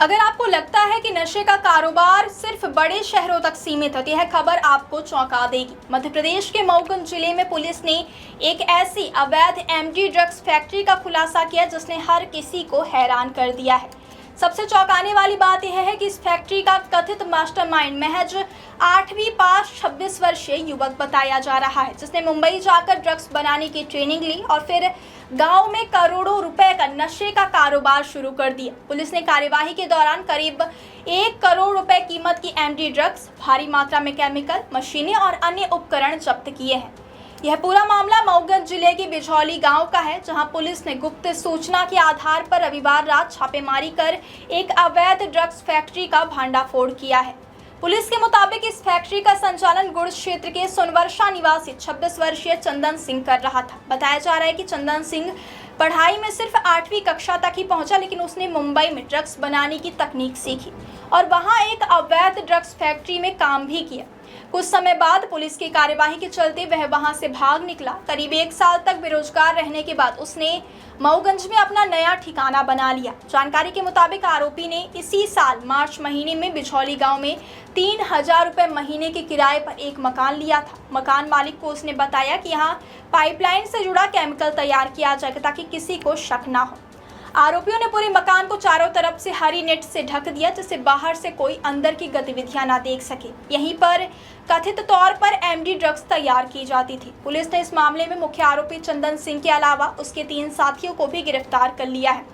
अगर आपको लगता है कि नशे का कारोबार सिर्फ बड़े शहरों तक सीमित है तो यह खबर आपको चौंका देगी। मध्य प्रदेश के मऊगंज जिले में पुलिस ने एक ऐसी अवैध एमडी ड्रग्स फैक्ट्री का खुलासा किया जिसने हर किसी को हैरान कर दिया है। सबसे चौंकाने वाली बात यह है कि इस फैक्ट्री का कथित मास्टरमाइंड महज 8वीं पास 26 वर्षीय युवक बताया जा रहा है, जिसने मुंबई जाकर ड्रग्स बनाने की ट्रेनिंग ली और फिर गांव में करोड़ों रुपए का नशे का कारोबार शुरू कर दिया। पुलिस ने कार्यवाही के दौरान करीब 1 करोड़ रुपए कीमत की एमडी ड्रग्स, भारी मात्रा में केमिकल, मशीनें और अन्य उपकरण जब्त किए हैं। यह पूरा मामला मऊगंज जिले के बिझौली गांव का है, जहां पुलिस ने गुप्त सूचना के आधार पर रविवार रात छापेमारी कर एक अवैध ड्रग्स फैक्ट्री का भंडाफोड़ किया है। पुलिस के मुताबिक इस फैक्ट्री का संचालन गुड़ क्षेत्र के सोनवर्षा निवासी 26 वर्षीय चंदन सिंह कर रहा था। बताया जा रहा है कि चंदन सिंह पढ़ाई में सिर्फ 8वीं कक्षा तक ही पहुंचा, लेकिन उसने मुंबई में ड्रग्स बनाने की तकनीक सीखी और वहां एक अवैध ड्रग्स फैक्ट्री में काम भी किया। कुछ समय बाद पुलिस की कार्यवाही के चलते वह वहां से भाग निकला। करीब 1 साल तक बेरोजगार रहने के बाद उसने मऊगंज में अपना नया ठिकाना बना लिया। जानकारी के मुताबिक आरोपी ने इसी साल मार्च महीने में बिझौली गांव में 3000 रुपए महीने के किराए पर एक मकान लिया था। मकान मालिक को उसने बताया कि यहाँ पाइपलाइन से जुड़ा केमिकल तैयार किया जाएगा ताकि किसी को शक ना हो। आरोपियों ने पूरे मकान को चारों तरफ से हरी नेट से ढक दिया, जिससे बाहर से कोई अंदर की गतिविधियां ना देख सके। यहीं पर कथित तौर पर एमडी ड्रग्स तैयार की जाती थी। पुलिस ने इस मामले में मुख्य आरोपी चंदन सिंह के अलावा उसके 3 साथियों को भी गिरफ्तार कर लिया है।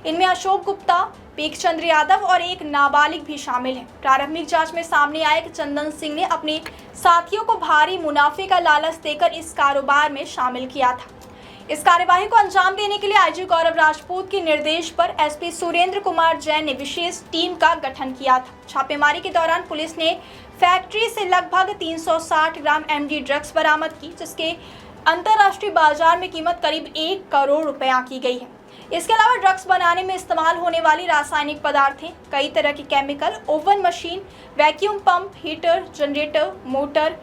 इनमें अशोक गुप्ता, पेखचंद्र यादव और एक नाबालिग भी शामिल है। प्रारंभिक जांच में सामने आया कि चंदन सिंह ने अपने साथियों को भारी मुनाफे का लालच देकर इस कारोबार में शामिल किया था। इस कार्यवाही को अंजाम देने के लिए आईजी गौरव राजपूत के निर्देश पर एसपी सुरेंद्र कुमार जैन ने विशेष टीम का गठन किया था। छापेमारी के दौरान पुलिस ने फैक्ट्री से लगभग 360 ग्राम एमडी ड्रग्स बरामद की, जिसके अंतर्राष्ट्रीय बाजार में कीमत करीब 1 करोड़ रुपए आंकी गई है। इसके अलावा ड्रग्स बनाने में इस्तेमाल होने वाली रासायनिक पदार्थें, कई तरह की chemical, oven machine, vacuum pump, heater, generator, motor,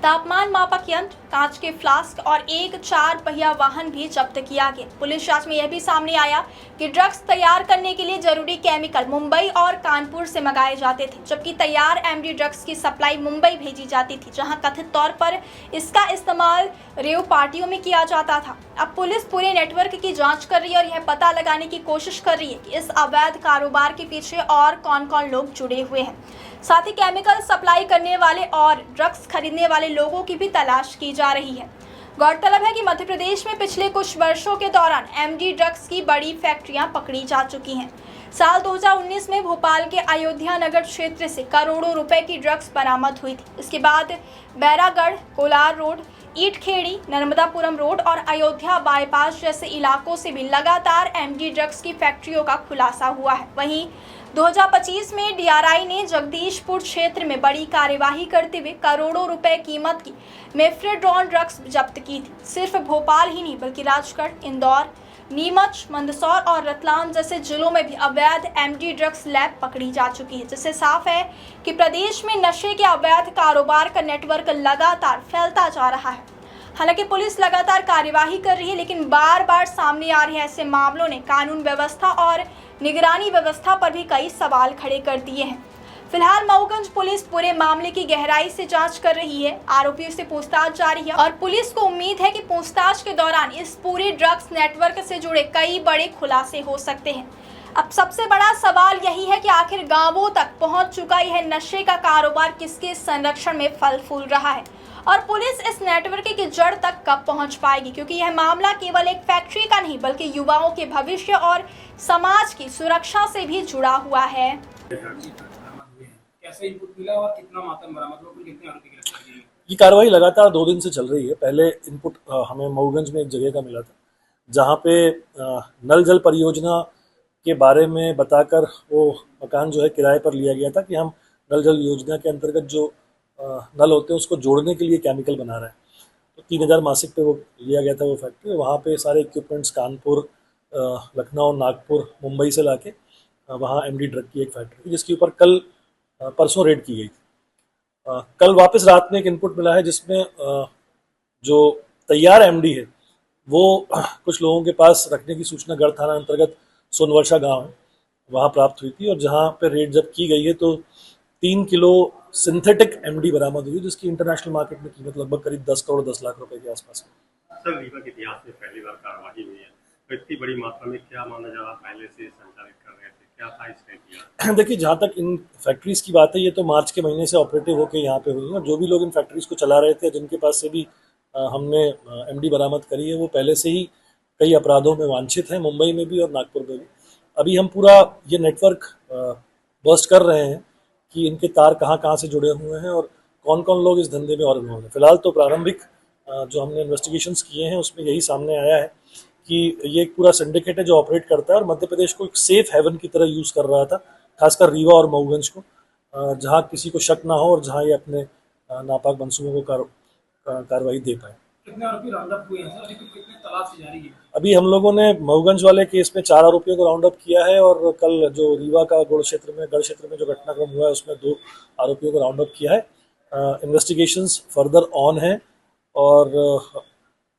तापमान मापक यंत्र, कांच के फ्लास्क और एक 4 पहिया वाहन भी जब्त किया गया। पुलिस जांच में यह भी सामने आया कि ड्रग्स तैयार करने के लिए जरूरी केमिकल मुंबई और कानपुर से मंगाए जाते थे, जबकि तैयार एमडी ड्रग्स की सप्लाई मुंबई भेजी जाती थी, जहां कथित तौर पर इसका इस्तेमाल रेव पार्टियों में किया जाता था। अब पुलिस पूरे नेटवर्क की जांच कर रही है और यह पता लगाने की कोशिश कर रही है कि इस अवैध कारोबार के पीछे और कौन-कौन लोग जुड़े हुए हैं। साथ ही केमिकल सप्लाई करने वाले और ड्रग्स खरीदने वाले लोगों की भी तलाश की जा रही है। गौरतलब है कि मध्य प्रदेश में पिछले कुछ वर्षों के दौरान एमडी ड्रग्स की बड़ी फैक्ट्रियां पकड़ी जा चुकी हैं। साल 2019 में भोपाल के अयोध्या नगर क्षेत्र से करोड़ों रुपए की ड्रग्स बरामद हुई थी। इसके बाद बैरागढ़, कोलार रोड, ईटखेड़ी, नर्मदापुरम रोड और अयोध्या बाईपास जैसे इलाकों से भी लगातार एमडी ड्रग्स की फैक्ट्रियों का खुलासा हुआ है। वहीं 2025 में डीआरआई ने जगदीशपुर क्षेत्र में बड़ी कार्यवाही करते हुए करोड़ों रुपए कीमत की मेफ्रेड्रोन ड्रग्स जब्त की थी। सिर्फ भोपाल ही नहीं बल्कि राजगढ़, इंदौर, नीमच, मंदसौर और रतलाम जैसे जिलों में भी अवैध एमडी ड्रग्स लैब पकड़ी जा चुकी है, जिससे साफ है कि प्रदेश में नशे के अवैध कारोबार का नेटवर्क लगातार फैलता जा रहा है। हालांकि पुलिस लगातार कार्यवाही कर रही है, लेकिन बार बार सामने आ रहे ऐसे मामलों ने कानून व्यवस्था और निगरानी व्यवस्था पर भी कई सवाल खड़े कर दिए हैं। फिलहाल मऊगंज पुलिस पूरे मामले की गहराई से जांच कर रही है। आरोपियों से पूछताछ जारी है और पुलिस को उम्मीद है कि पूछताछ के दौरान इस पूरे ड्रग्स नेटवर्क से जुड़े कई बड़े खुलासे हो सकते हैं। अब सबसे बड़ा सवाल यही है कि आखिर गांवों तक पहुंच चुका यह नशे का कारोबार किसके संरक्षण में फल फूल रहा है और पुलिस इस नेटवर्क की जड़ तक कब पहुंच पाएगी, क्योंकि यह मामला केवल एक फैक्ट्री का नहीं बल्कि युवाओं के भविष्य और समाज की सुरक्षा से भी जुड़ा हुआ है। कैसे इनपुट मिला और कितना मात्रा बरामद हुआ, कितने आरोपी गिरफ्तार किए? ये कार्रवाई लगातार 2 दिन से चल रही है। पहले इनपुट हमें मऊगंज में एक जगह का मिला था, जहाँ पे नल जल परियोजना के बारे में बताकर वो मकान जो है किराए पर लिया गया था कि हम नल जल योजना के अंतर्गत जो नल होते हैं उसको जोड़ने के लिए केमिकल बना रहे हैं। तो 3000 मासिक पे वो लिया गया था वो फैक्ट्री। वहाँ पे सारे इक्विपमेंट्स कानपुर, लखनऊ, नागपुर, मुंबई से लाके वहाँ एमडी ड्रग की एक फैक्ट्री, जिसके ऊपर कल परसों रेड की गई थी। कल वापस रात में एक इनपुट मिला है जिसमें जो तैयार एमडी है वो कुछ लोगों के पास रखने की सूचना गढ़ थाना अंतर्गत सोनवर्षा गांव है वहाँ प्राप्त हुई थी और जहाँ पे रेड जब की गई है तो 3 किलो सिंथेटिक एमडी बरामद हुई, जिसकी इंटरनेशनल मार्केट में कीमत लगभग करीब 10 करोड़ 10 लाख रुपए के आसपास है। सर, रीवा के इतिहास में पहली बार कार्रवाई हुई है, तो इतनी बड़ी मात्रा में क्या माना जा रहा पहले से संचालित कर रहे थे, क्या था इसने किया? देखिए, जहाँ तक इन फैक्ट्रीज की बात है, ये तो मार्च के महीने से ऑपरेटिव होकर यहाँ पे हुई है और जो भी लोग इन फैक्ट्रीज को चला रहे थे, जिनके पास से भी हमने एमडी बरामद करी है, वो पहले से ही कई अपराधों में वांछित हैं, मुंबई में भी और नागपुर में भी। अभी हम पूरा ये नेटवर्क बस्ट कर रहे हैं कि इनके तार कहाँ कहाँ से जुड़े हुए हैं और कौन कौन लोग इस धंधे में और इन्वॉल्व हैं। फिलहाल तो प्रारंभिक जो हमने इन्वेस्टिगेशंस किए हैं उसमें यही सामने आया है कि ये एक पूरा सिंडिकेट है जो ऑपरेट करता है और मध्य प्रदेश को एक सेफ हेवन की तरह यूज़ कर रहा था, खासकर रीवा और मऊगंज को, जहाँ किसी को शक ना हो और जहाँ ये अपने नापाक मंसूबों को कार्रवाई दे पाए। कितने आरोपी राउंड अप हुए हैं सर? अभी कितनी तलाश जारी है? अभी हम लोगों ने मऊगंज वाले केस में 4 आरोपियों को राउंड अप किया है और कल जो रीवा का गढ़ क्षेत्र में जो घटनाक्रम हुआ है उसमें 2 आरोपियों को राउंड अप किया है। इन्वेस्टिगेशंस फर्दर ऑन है और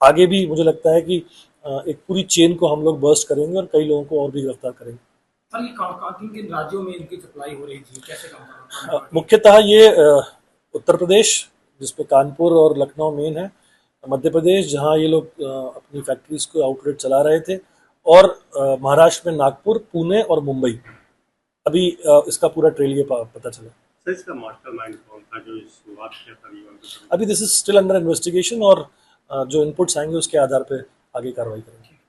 आगे भी मुझे लगता है कि एक पूरी चेन को हम लोग बर्स्ट करेंगे और कई लोगों को और भी गिरफ्तार करेंगे। सर, ये किन किन राज्यों में इनकी सप्लाई हो रही थी, कैसे काम कर रहा था? मुख्यतः ये उत्तर प्रदेश, जिसमें कानपुर और लखनऊ मेन है, मध्य प्रदेश जहाँ ये लोग अपनी फैक्ट्रीज को आउटलेट चला रहे थे, और महाराष्ट्र में नागपुर, पुणे और मुंबई। अभी इसका पूरा ट्रेल ये पता चला। सर, इसका मास्टरमाइंड कौन था जो इस शुरुआत किया था रीवा में? अभी this is still under investigation और जो इनपुट्स आएंगे उसके आधार पे आगे कार्रवाई करेंगे।